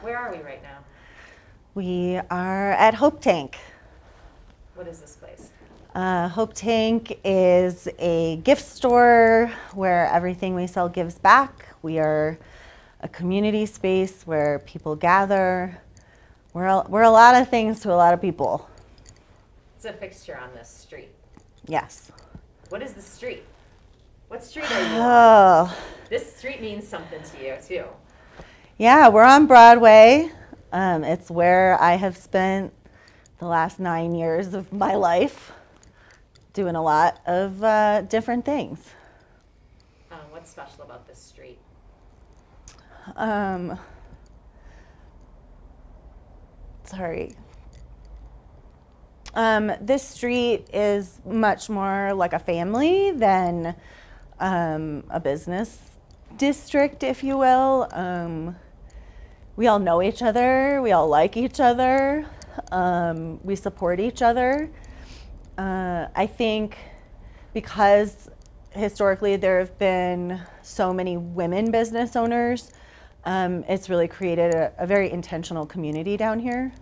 Where are we right now? We are at Hope Tank. What is this place? Hope Tank is a gift store where everything we sell gives back. We are a community space where people gather. We're a lot of things to a lot of people. It's a fixture on this street. Yes. What is the street? What street are you on? Oh, This street means something to you, too. yeah, we're on Broadway. It's where I have spent the last 9 years of my life doing a lot of different things. What's special about this street? Sorry. This street is much more like a family than a business district, if you will. We all know each other. We all like each other. We support each other. I think because historically there have been so many women business owners, it's really created a very intentional community down here.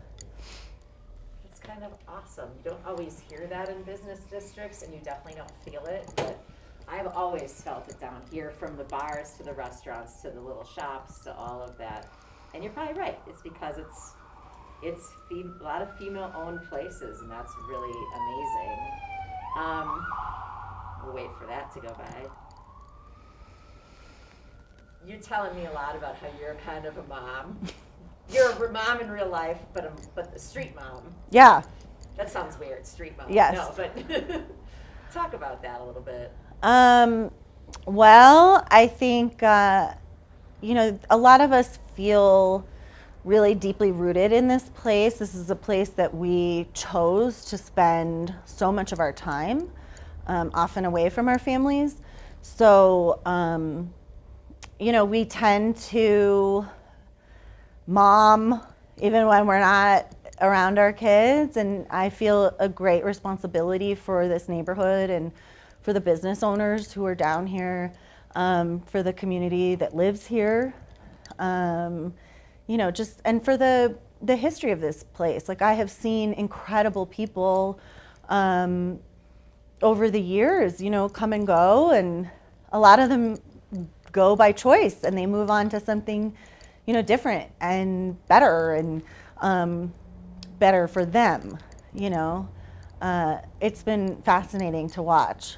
It's kind of awesome. You don't always hear that in business districts, and you definitely don't feel it, but I've always felt it down here, from the bars to the restaurants to the little shops to all of that. And you're probably right. It's because it's a lot of female-owned places, and that's really amazing. We'll wait for that to go by. You're telling me a lot about how you're kind of a mom. You're a mom in real life, but the street mom. Yeah. That sounds weird, street mom. Yes. No, but talk about that a little bit. Well, I think, a lot of us feel really deeply rooted in this place. This is a place that we chose to spend so much of our time, often away from our families. So, we tend to mom even when we're not around our kids, and I feel a great responsibility for this neighborhood and for the business owners who are down here, for the community that lives here, and for the history of this place. Like, I have seen incredible people over the years, come and go, and a lot of them go by choice and they move on to something, different and better, and better for them. It's been fascinating to watch.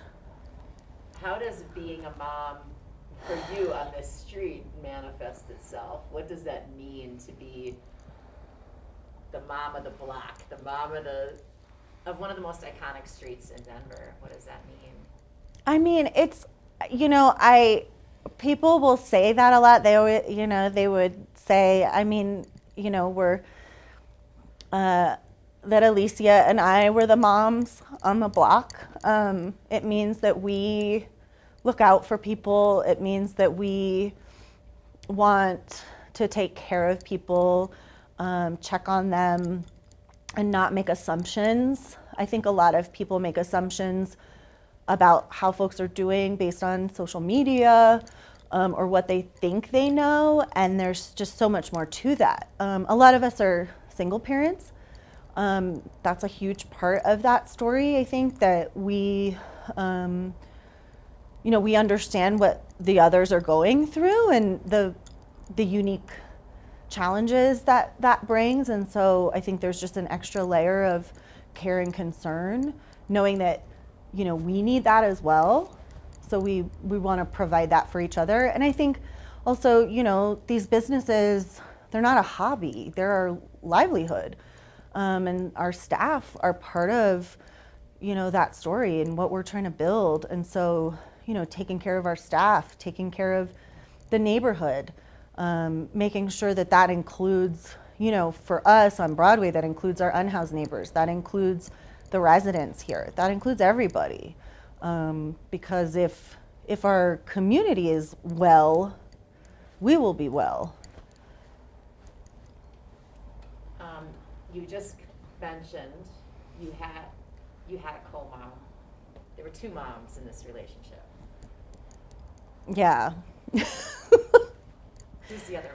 How does being a mom for you on this street manifest itself? What does that mean to be the mom of the block, the mom of one of the most iconic streets in Denver? What does that mean? I mean, it's, people will say that a lot. They always, they would say, we're, that Alicia and I were the moms on the block. It means that we look out for people. It means that we want to take care of people, check on them, and not make assumptions. I think a lot of people make assumptions about how folks are doing based on social media, or what they think they know, and there's just so much more to that. A lot of us are single parents. That's a huge part of that story. I think that we, we understand what the others are going through and the unique challenges that brings. And so I think there's just an extra layer of care and concern, knowing that, we need that as well. So we want to provide that for each other. And I think also, these businesses, they're not a hobby, they're our livelihood. And our staff are part of, that story and what we're trying to build. And so, taking care of our staff, taking care of the neighborhood, making sure that includes, for us on Broadway, that includes our unhoused neighbors, that includes the residents here, that includes everybody. Because if our community is well, we will be well. You just mentioned you had a co-mom. There were two moms in this relationship. Yeah. Who's the other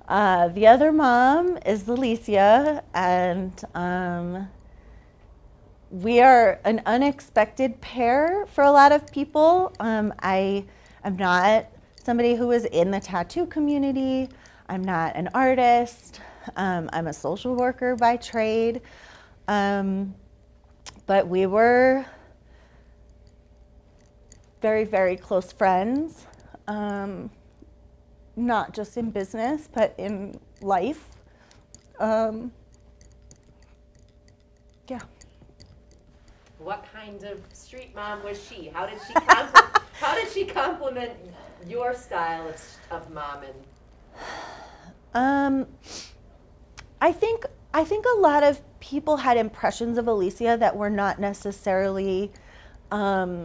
The other mom is Alicia, and we are an unexpected pair for a lot of people. I am not somebody who is in the tattoo community. I'm not an artist. I'm a social worker by trade. But we were very, very close friends, not just in business, but in life. Yeah. What kind of street mom was she? How did she complement your style of mom? And I think a lot of people had impressions of Alicia that were not necessarily, I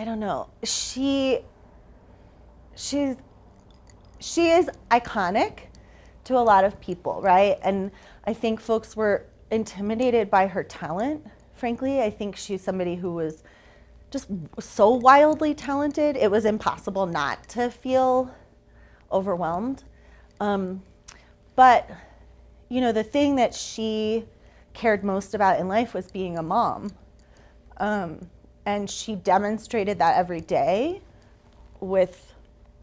don't know. She is iconic to a lot of people, right? And I think folks were intimidated by her talent. Frankly, I think she's somebody who was just so wildly talented. It was impossible not to feel overwhelmed. But, you know, the thing that she cared most about in life was being a mom. And she demonstrated that every day with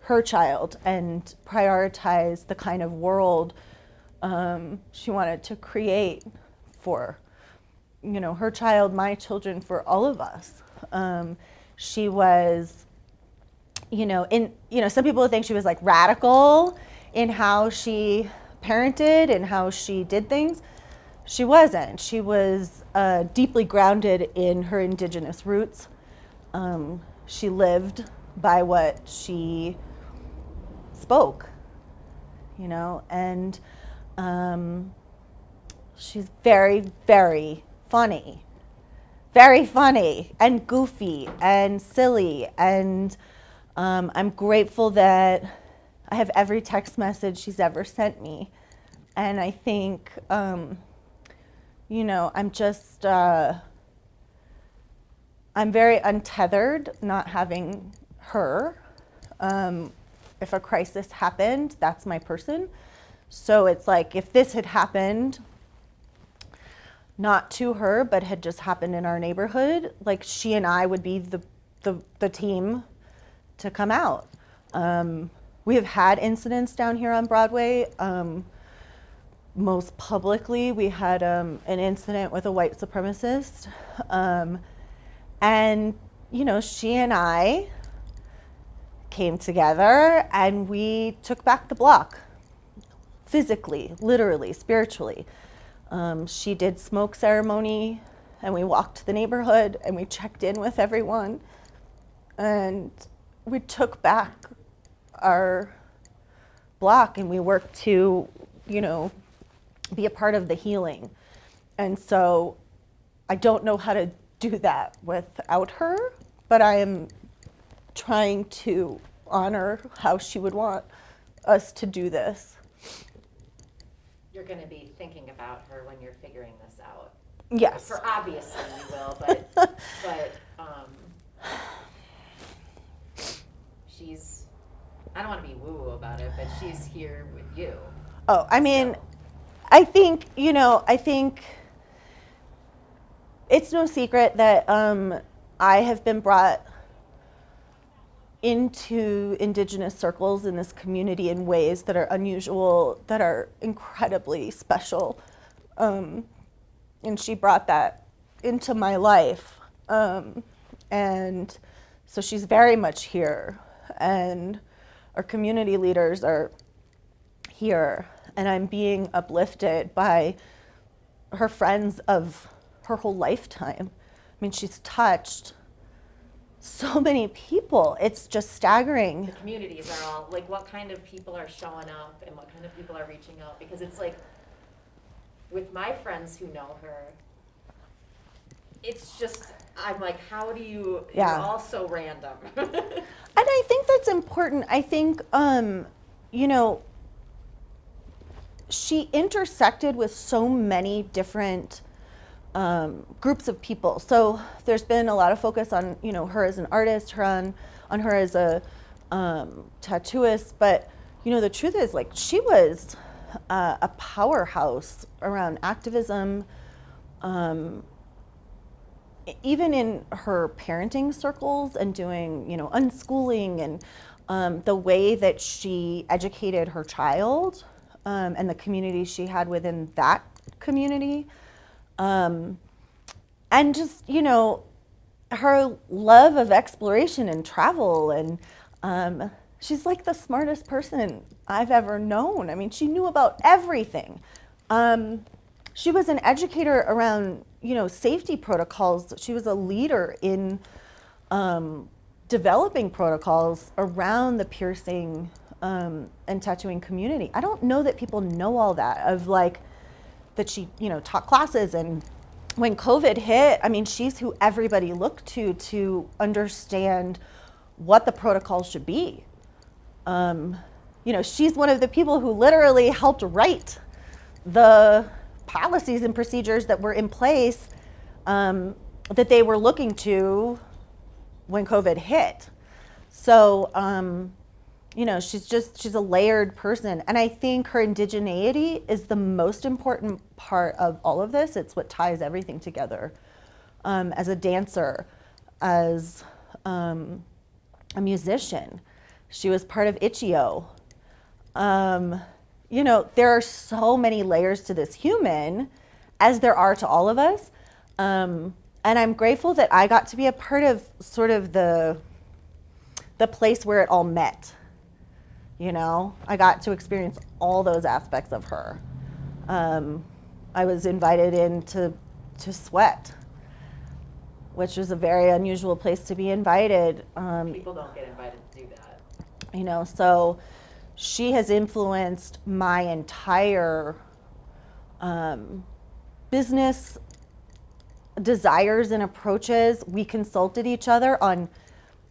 her child and prioritized the kind of world she wanted to create for, you know, her child, my children, for all of us. She was, some people think she was like radical in how she parented and how she did things. She wasn't. She was deeply grounded in her indigenous roots. She lived by what she spoke, and she's very, very funny and goofy and silly. And I'm grateful that I have every text message she's ever sent me. And I think, I'm just, I'm very untethered not having her. If a crisis happened, that's my person. So it's like if this had happened, not to her, but had just happened in our neighborhood, like she and I would be the team to come out. We have had incidents down here on Broadway. Most publicly, we had an incident with a white supremacist. And, she and I came together and we took back the block, physically, literally, spiritually. She did smoke ceremony and we walked the neighborhood and we checked in with everyone and we took back our block and we worked to, be a part of the healing. And so I don't know how to do that without her, but I am trying to honor how she would want us to do this. You're going to be thinking about her when you're figuring this out. Yes. For obviously you will, but she's, I don't want to be woo-woo about it, but she's here with you. Oh, I mean, so. I think it's no secret that I have been brought into Indigenous circles in this community in ways that are unusual, that are incredibly special. And she brought that into my life. And so she's very much here. And our community leaders are here. And I'm being uplifted by her friends of her whole lifetime. I mean, she's touched so many people. It's just staggering. The communities are all, like, what kind of people are showing up and what kind of people are reaching out? Because it's like, with my friends who know her, it's just, I'm like, how do you, yeah. You're all so random. And I think that's important. I think, she intersected with so many different groups of people. So there's been a lot of focus on, her as an artist, on her as a tattooist, but the truth is, like, she was a powerhouse around activism, even in her parenting circles and doing, unschooling and the way that she educated her child and the community she had within that community. And just, her love of exploration and travel. And she's like the smartest person I've ever known. I mean, she knew about everything. She was an educator around, safety protocols. She was a leader in developing protocols around the piercing and tattooing community. I don't know that people know all that, of like, that she, taught classes. And when COVID hit, I mean, she's who everybody looked to understand what the protocol should be. She's one of the people who literally helped write the policies and procedures that were in place that they were looking to when COVID hit. So, she's a layered person. And I think her indigeneity is the most important part of all of this. It's what ties everything together. As a dancer, as a musician, she was part of Itch.io. There are so many layers to this human, as there are to all of us. And I'm grateful that I got to be a part of sort of the place where it all met. I got to experience all those aspects of her. I was invited in to Sweat, which was a very unusual place to be invited. People don't get invited to do that. So she has influenced my entire business desires and approaches. We consulted each other on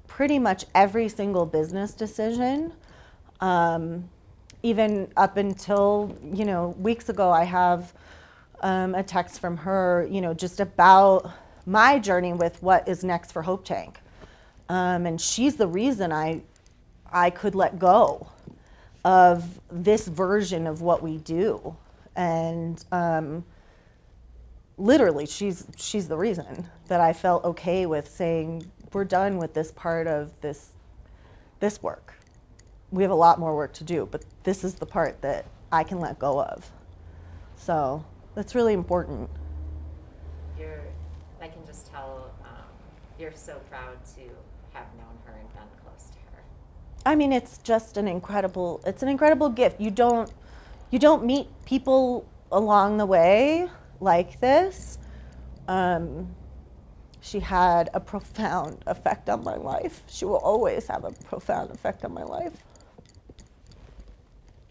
pretty much every single business decision. Even up until, weeks ago, I have a text from her, just about my journey with what is next for Hope Tank. And she's the reason I could let go of this version of what we do. And literally, she's the reason that I felt okay with saying, we're done with this part of this work. We have a lot more work to do, but this is the part that I can let go of. So that's really important. I can just tell you're so proud to have known her and been close to her. I mean, it's just an incredible gift. You don't meet people along the way like this. She had a profound effect on my life. She will always have a profound effect on my life.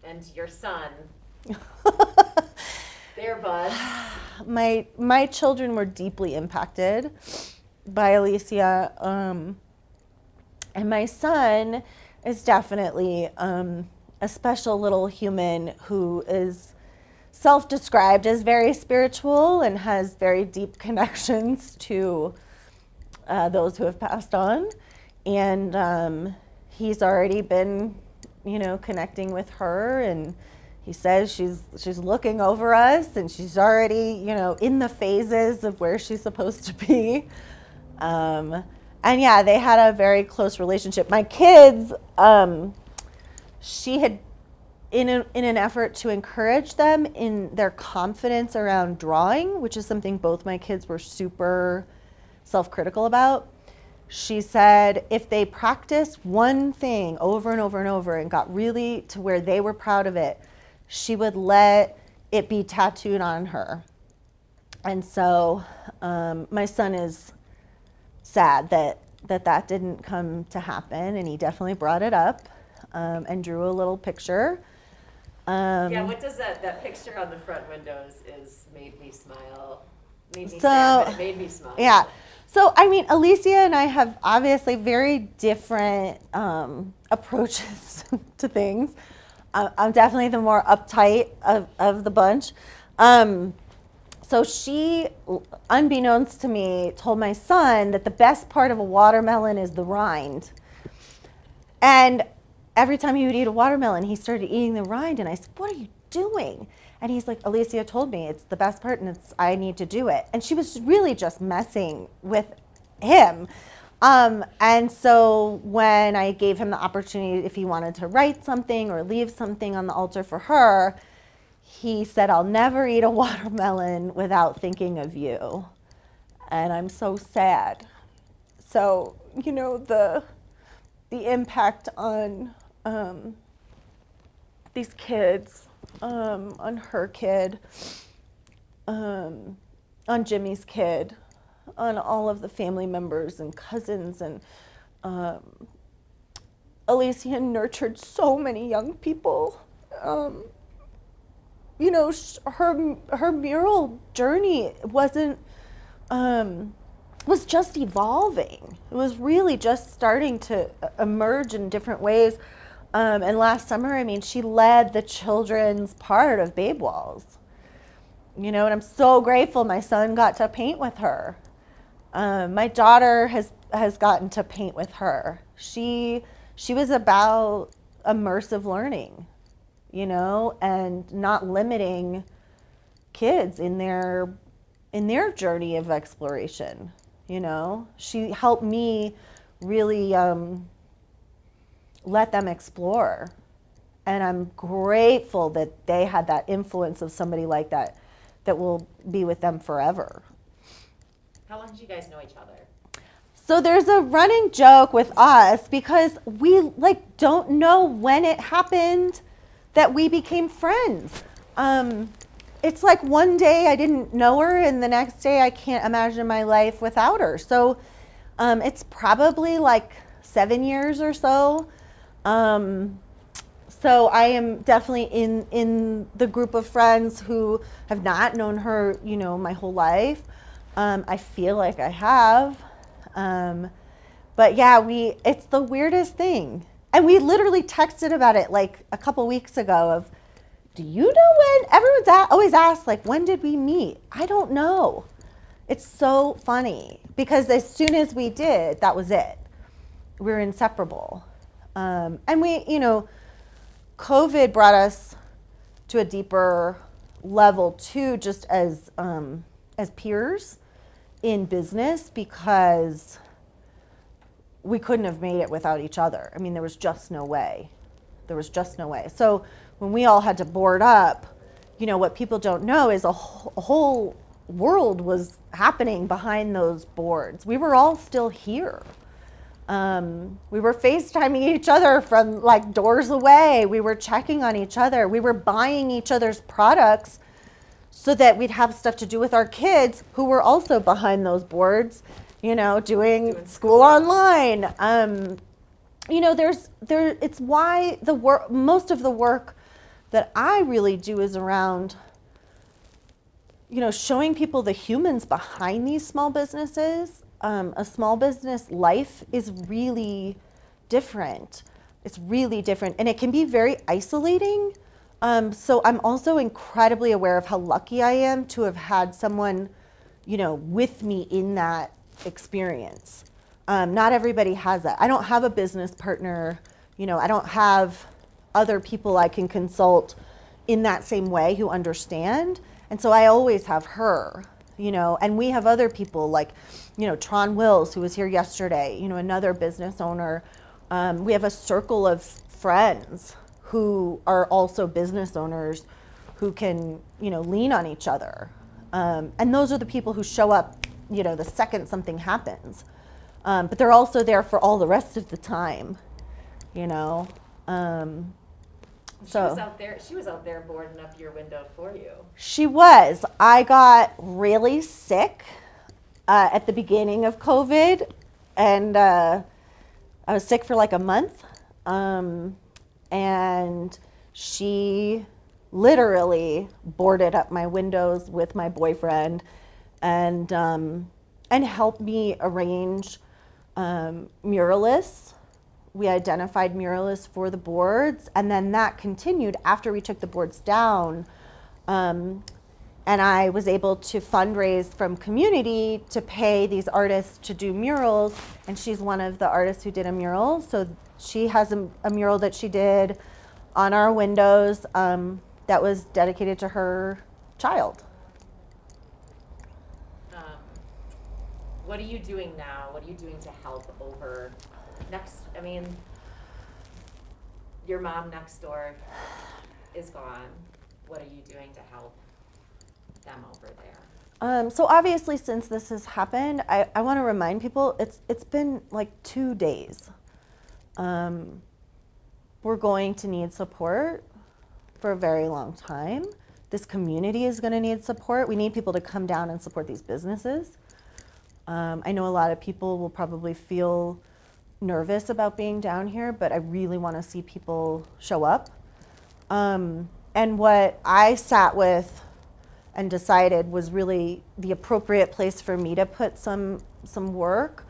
And your son, their buds. My children were deeply impacted by Alicia, and my son is definitely a special little human who is self-described as very spiritual and has very deep connections to those who have passed on. And he's already been, connecting with her, and he says she's looking over us, and she's already, in the phases of where she's supposed to be. And yeah, they had a very close relationship. My kids, she had, in an effort to encourage them in their confidence around drawing, which is something both my kids were super self-critical about. She said if they practiced one thing over and over and over and got really to where they were proud of it, she would let it be tattooed on her. And so my son is sad that didn't come to happen, and he definitely brought it up and drew a little picture. Yeah, what does that picture on the front windows made me smile. Made me sad, but it made me smile. Yeah. So, I mean, Alicia and I have obviously very different approaches to things. I'm definitely the more uptight of the bunch. So she, unbeknownst to me, told my son that the best part of a watermelon is the rind. And every time he would eat a watermelon, he started eating the rind. And I said, what are you doing? And he's like, Alicia told me it's the best part and I need to do it. And she was really just messing with him. And so when I gave him the opportunity, if he wanted to write something or leave something on the altar for her, he said, I'll never eat a watermelon without thinking of you. And I'm so sad. So, you know, the impact on these kids, on her kid, on Jimmy's kid, on all of the family members and cousins, and Alicia nurtured so many young people. You know, her mural journey wasn't was just evolving. It was really just starting to emerge in different ways. And last summer, I mean, she led the children's part of Babe Walls. You know, and I'm so grateful my son got to paint with her. My daughter has gotten to paint with her. She was about immersive learning, you know, and not limiting kids in their journey of exploration. You know, she helped me really let them explore, and I'm grateful that they had that influence of somebody like that will be with them forever. How long did you guys know each other? So there's a running joke with us because we like don't know when it happened that we became friends. It's like one day I didn't know her and the next day I can't imagine my life without her. So it's probably like 7 years or so. So I am definitely in the group of friends who have not known her, you know, my whole life. I feel like I have. But yeah, it's the weirdest thing. And we literally texted about it like a couple weeks ago of, do you know when? Everyone's always asked, like, when did we meet? I don't know. It's so funny because as soon as we did, that was it. We were inseparable. And we, you know, COVID brought us to a deeper level too, just as peers in business, because we couldn't have made it without each other. I mean, there was just no way. There was just no way. So when we all had to board up, you know, what people don't know is a whole world was happening behind those boards. We were all still here. We were FaceTiming each other from like doors away. We were checking on each other. We were buying each other's products so that we'd have stuff to do with our kids who were also behind those boards, you know, doing school online. You know, it's why most of the work that I really do is around, you know, showing people the humans behind these small businesses. A small business life is really different. It's really different, and it can be very isolating. So I'm also incredibly aware of how lucky I am to have had someone, you know, with me in that experience. Not everybody has that. I don't have a business partner, you know, I don't have other people I can consult in that same way who understand. And so I always have her, you know, and we have other people like, you know, Tron Wills, who was here yesterday, you know, another business owner. We have a circle of friends who are also business owners who can, you know, lean on each other. And those are the people who show up, you know, the second something happens. But they're also there for all the rest of the time, you know. She was out there boarding up your window for you. She was. I got really sick at the beginning of COVID, and I was sick for like a month. And she literally boarded up my windows with my boyfriend and helped me arrange muralists. We identified muralists for the boards, and then that continued after we took the boards down. And I was able to fundraise from community to pay these artists to do murals, and she's one of the artists who did a mural. So She has a mural that she did on our windows that was dedicated to her child. What are you doing now? What are you doing to help over I mean, your mom next door is gone. What are you doing to help them over there? So obviously, since this has happened, I want to remind people it's been like 2 days. We're going to need support for a very long time. This community is going to need support. We need people to come down and support these businesses. I know a lot of people will probably feel nervous about being down here, but I really want to see people show up. And what I sat with and decided was really the appropriate place for me to put some work,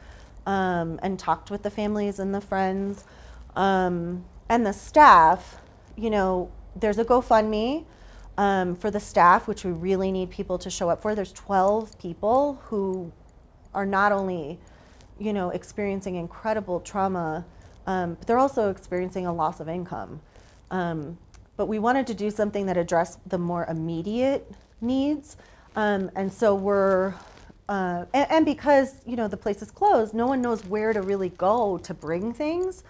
and talked with the families and the friends, and the staff. You know, there's a GoFundMe for the staff, which we really need people to show up for. There's 12 people who are not only, you know, experiencing incredible trauma, but they're also experiencing a loss of income. But we wanted to do something that addressed the more immediate needs. And so we're, and because, you know, the place is closed, no one knows where to really go to bring things.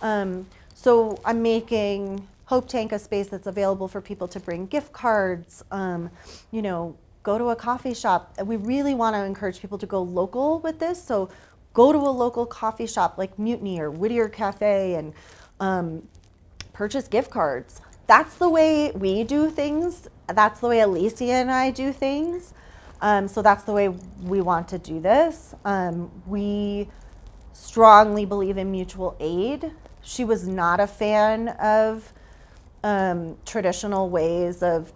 So I'm making Hope Tank a space that's available for people to bring gift cards, you know, go to a coffee shop. We really want to encourage people to go local with this. So go to a local coffee shop like Mutiny or Whittier Cafe and purchase gift cards. That's the way we do things. That's the way Alicia and I do things. So that's the way we want to do this. We strongly believe in mutual aid. She was not a fan of traditional ways of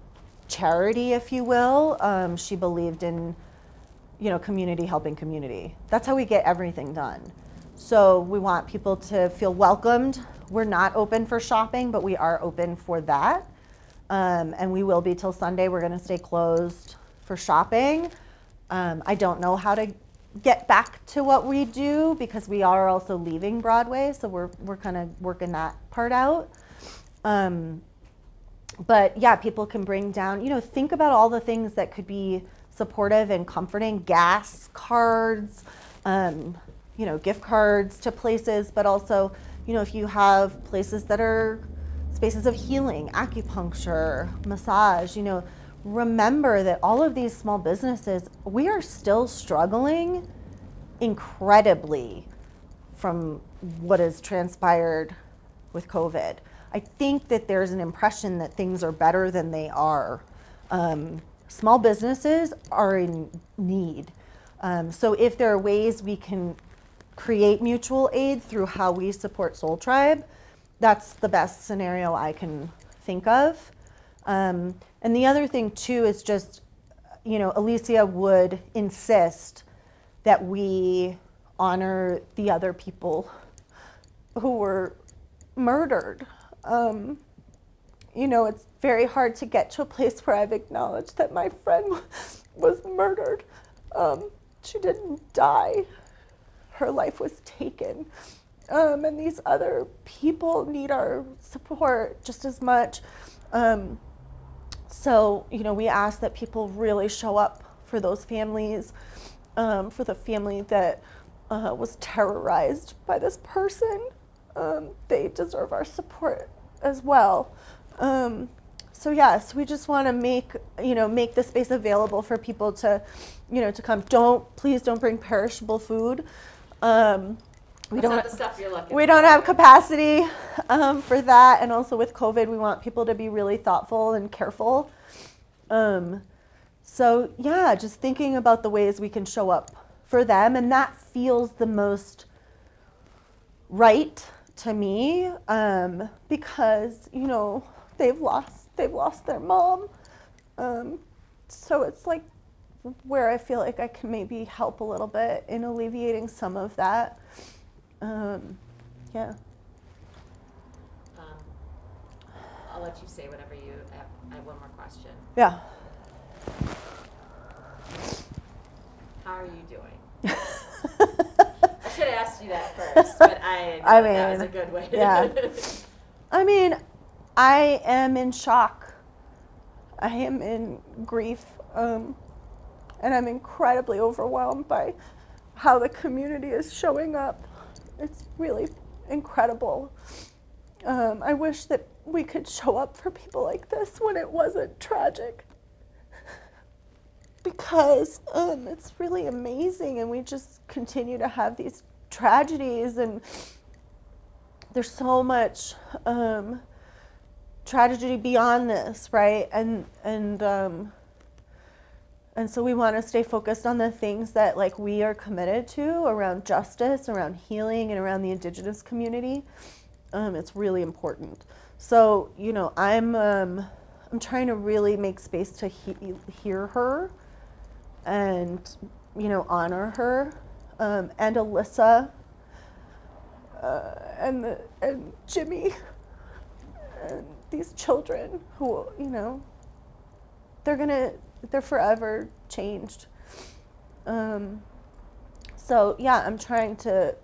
charity, if you will. She believed in, you know, community helping community. That's how we get everything done. So we want people to feel welcomed. We're not open for shopping, but we are open for that. And we will be till Sunday. We're gonna stay closed for shopping. I don't know how to get back to what we do because we are also leaving Broadway. So we're kind of working that part out. But yeah, people can bring down, you know, think about all the things that could be supportive and comforting. Gas cards, you know, gift cards to places, but also, you know, if you have places that are spaces of healing, acupuncture, massage, you know, remember that all of these small businesses, we are still struggling incredibly from what has transpired with COVID. I think that there's an impression that things are better than they are. Small businesses are in need. So if there are ways we can create mutual aid through how we support Soul Tribe, that's the best scenario I can think of. And the other thing too is just, you know, Alicia would insist that we honor the other people who were murdered. You know, it's very hard to get to a place where I've acknowledged that my friend was murdered. She didn't die. Her life was taken. And these other people need our support just as much. So, you know, we ask that people really show up for those families, for the family that was terrorized by this person. They deserve our support as well. So yes, we just want to make the space available for people to, you know, to come. Please don't bring perishable food. We don't have capacity for that, and also with COVID, we want people to be really thoughtful and careful. So yeah, just thinking about the ways we can show up for them, and that feels the most right to me, because, you know, they've lost their mom. So it's like where I feel like I can maybe help a little bit in alleviating some of that. Yeah. I'll let you say whatever you have. I have one more question. Yeah. How are you doing? should have asked you that first, but I mean, that was a good way. Yeah. I mean, I am in shock. I am in grief, and I'm incredibly overwhelmed by how the community is showing up. It's really incredible. I wish that we could show up for people like this when it wasn't tragic, because it's really amazing, and we just continue to have these tragedies, and there's so much tragedy beyond this, right? And so we want to stay focused on the things that like we are committed to around justice, around healing, and around the Indigenous community. It's really important. So, you know, I'm trying to really make space to hear her and, you know, honor her, and Alyssa, and Jimmy, and these children who, you know, they're forever changed. So yeah, I'm trying to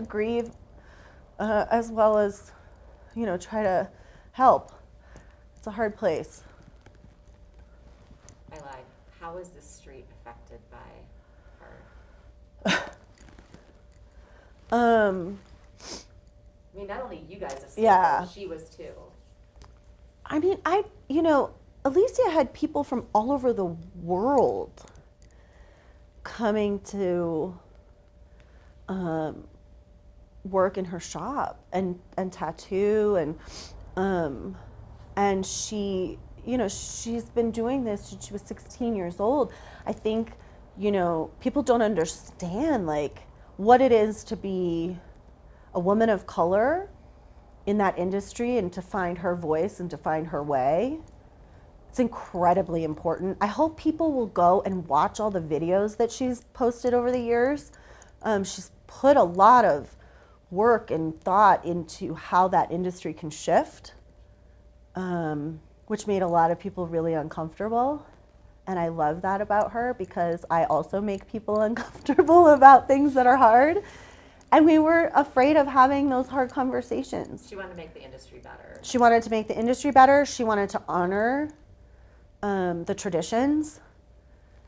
grieve, as well as, you know, try to help. It's a hard place. I lied. How is this street affected by her? I mean, not only you guys have seen her, she was too. I mean, you know, Alicia had people from all over the world coming to work in her shop and tattoo, and she, you know, she's been doing this since she was 16 years old. I think, you know, people don't understand like what it is to be a woman of color in that industry and to find her voice and to find her way. It's incredibly important. I hope people will go and watch all the videos that she's posted over the years. She's put a lot of work and thought into how that industry can shift, which made a lot of people really uncomfortable. And I love that about her, because I also make people uncomfortable about things that are hard. And we were afraid of having those hard conversations. She wanted to make the industry better. She wanted to make the industry better. She wanted to honor the traditions.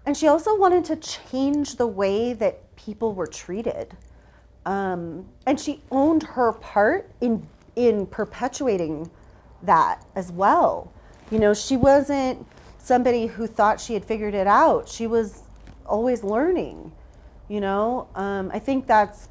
And she also wanted to change the way that people were treated. And she owned her part in perpetuating that as well. You know, she wasn't somebody who thought she had figured it out. She was always learning, you know. I think that's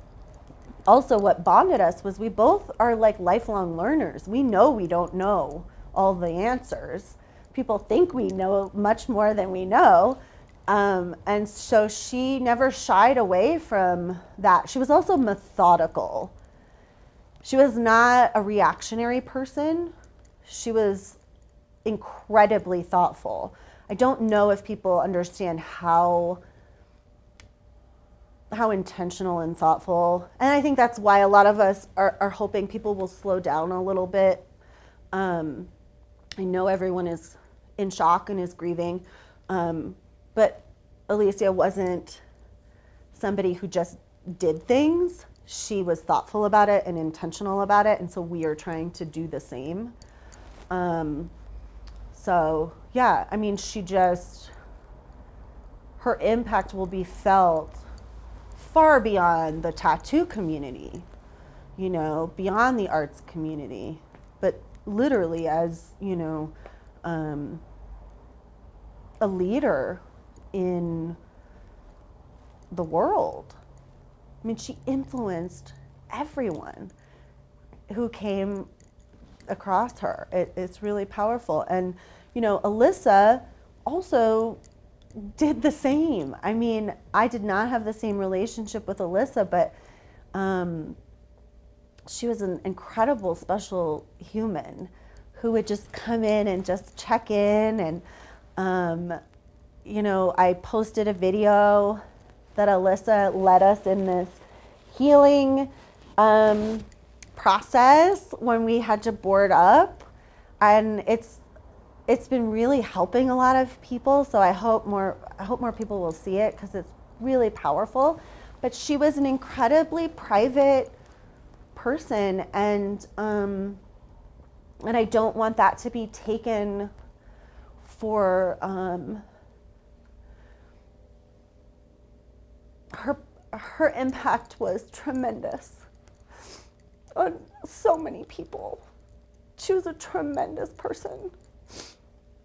also what bonded us, was we both are like lifelong learners. We know we don't know all the answers. People think we know much more than we know. And so she never shied away from that. She was also methodical. She was not a reactionary person. She was incredibly thoughtful. I don't know if people understand how intentional and thoughtful. And I think that's why a lot of us are hoping people will slow down a little bit. I know everyone is in shock and is grieving. But Alicia wasn't somebody who just did things. She was thoughtful about it and intentional about it. And so we are trying to do the same. So yeah, I mean, her impact will be felt far beyond the tattoo community, you know, beyond the arts community, but literally as, you know, a leader in the world. I mean, she influenced everyone who came across her. It's really powerful. And, you know, Alyssa also did the same. I mean, I did not have the same relationship with Alyssa, but she was an incredible, special human who would just come in and just check in. And, you know, I posted a video that Alyssa led us in this healing process when we had to board up. And it's been really helping a lot of people. So I hope more people will see it, because it's really powerful. but she was an incredibly private person, and I don't want that to be taken for her impact was tremendous on so many people. She was a tremendous person.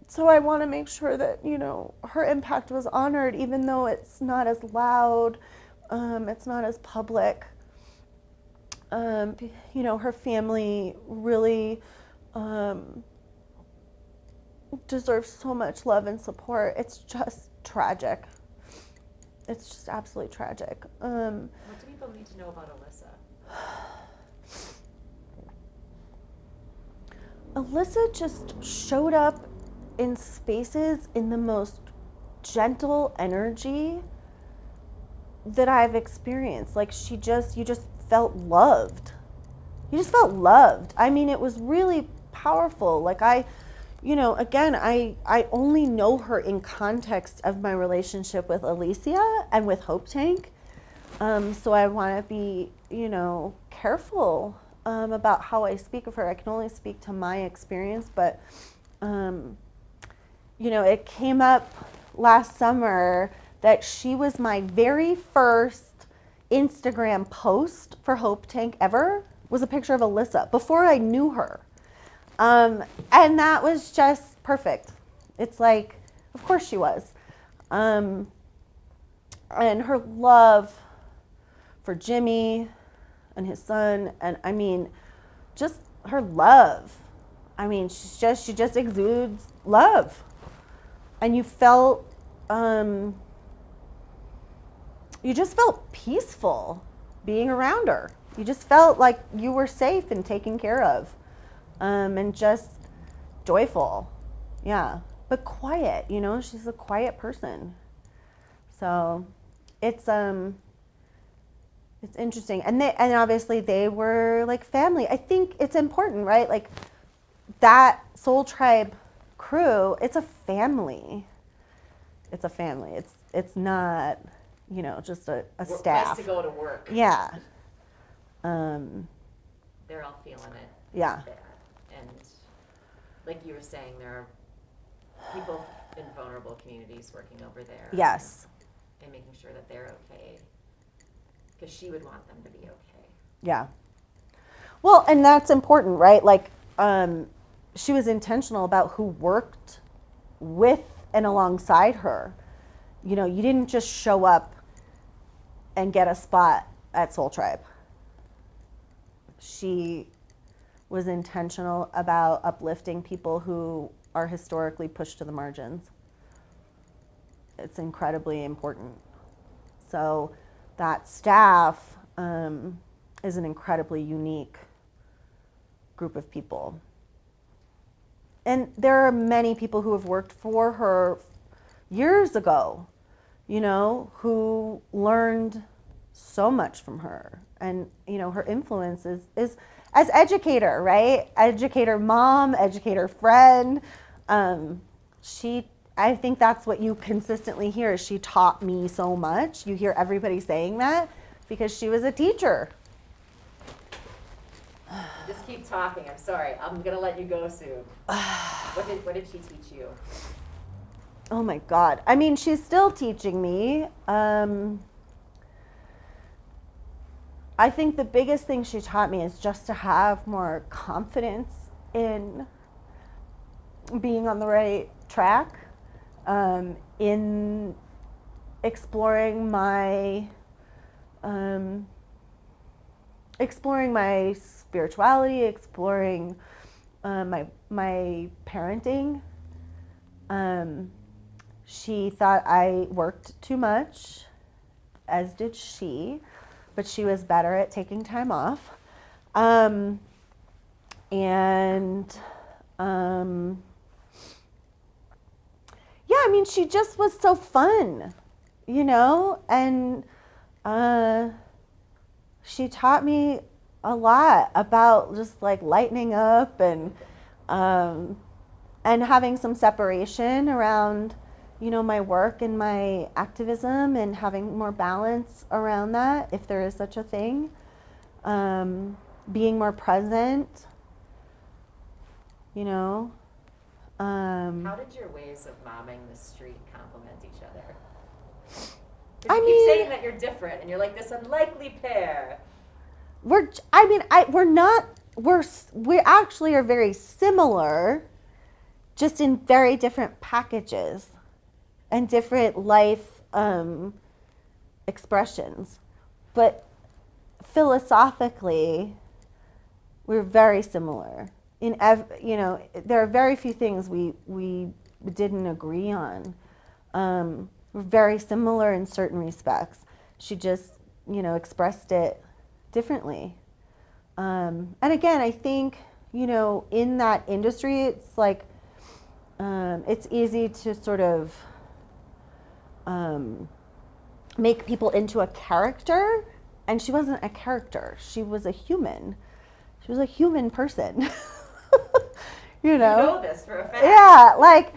So I want to make sure that, you know, her impact was honored, even though it's not as loud, it's not as public. You know, her family really deserves so much love and support. It's just tragic. It's just absolutely tragic. What do people need to know about Alyssa? Alyssa just showed up in spaces in the most gentle energy that I've experienced. Like you just felt loved. You just felt loved. I mean, it was really powerful. Like you know, again, I only know her in context of my relationship with Alicia and with Hope Tank. So I want to be, you know, careful about how I speak of her. I can only speak to my experience, but, you know, it came up last summer that she was my very first Instagram post for Hope Tank ever was a picture of Alyssa before I knew her. And that was just perfect. It's like, of course she was. And her love for Jimmy and his son, and I mean, just her love. I mean, she just exudes love. And you felt, you just felt peaceful being around her. You just felt like you were safe and taken care of. And just joyful, yeah, but quiet, you know, she's a quiet person. So it's interesting. And obviously they were like family. I think it's important, right? Like that Soul Tribe crew, it's a family. It's a family. It's not, you know, just a staff. Place to go to work. Yeah. They're all feeling it. Yeah. There. And like you were saying, there are people in vulnerable communities working over there. Yes. And making sure that they're okay. Because she would want them to be okay. Yeah. Well, and that's important, right? Like, she was intentional about who worked with and alongside her. You know, you didn't just show up and get a spot at Soul Tribe. She was intentional about uplifting people who are historically pushed to the margins. It's incredibly important. So that staff is an incredibly unique group of people. And there are many people who have worked for her years ago, you know, who learned so much from her. And, you know, her influence is as educator, right? Educator mom, educator friend. I think that's what you consistently hear. She taught me so much. You hear everybody saying that because she was a teacher. Just keep talking. I'm sorry. I'm gonna let you go soon. What did she teach you? Oh my God. I mean, she's still teaching me. I think the biggest thing she taught me is just to have more confidence in being on the right track, in exploring my spirituality, exploring my parenting. She thought I worked too much, as did she, but she was better at taking time off. Yeah, I mean, she just was so fun, you know, and she taught me a lot about just like lightening up and having some separation around, you know, my work and my activism and having more balance around that, if there is such a thing. Being more present, you know. How did your ways of momming the street complement each other? 'Cause I you keep mean, saying that you're different, and you're like this unlikely pair. we actually are very similar, just in very different packages and different life expressions. But philosophically, we're very similar. You know, there are very few things we didn't agree on. We're very similar in certain respects. She just, you know, expressed it differently. And again, I think, you know, in that industry, it's like, it's easy to sort of make people into a character, and she wasn't a character. She was a human. She was a human person. You know? You know this for a fact. Yeah, like,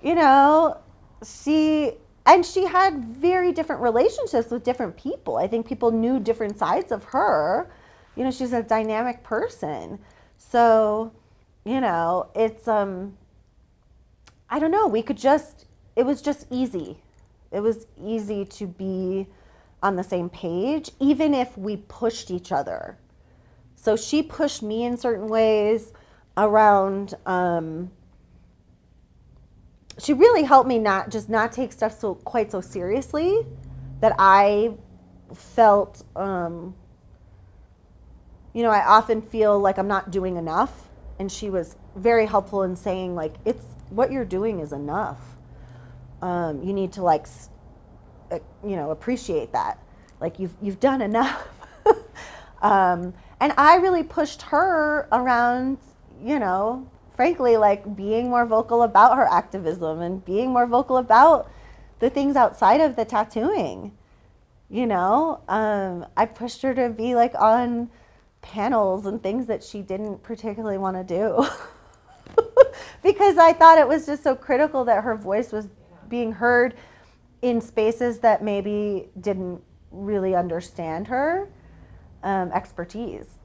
you know, she had very different relationships with different people. I think people knew different sides of her. You know, she's a dynamic person. So, you know, it's, I don't know, it was just easy. It was easy to be on the same page, even if we pushed each other. So she pushed me in certain ways around, she really helped me not take stuff quite so seriously, that I felt, you know, I often feel like I'm not doing enough, and she was very helpful in saying, like, it's what you're doing is enough. You need to, like, you know, appreciate that, like you've done enough. And I really pushed her around, you know, frankly, like being more vocal about her activism and being more vocal about the things outside of the tattooing. You know, I pushed her to be like on panels and things that she didn't particularly want to do. Because I thought it was just so critical that her voice was being heard in spaces that maybe didn't really understand her expertise.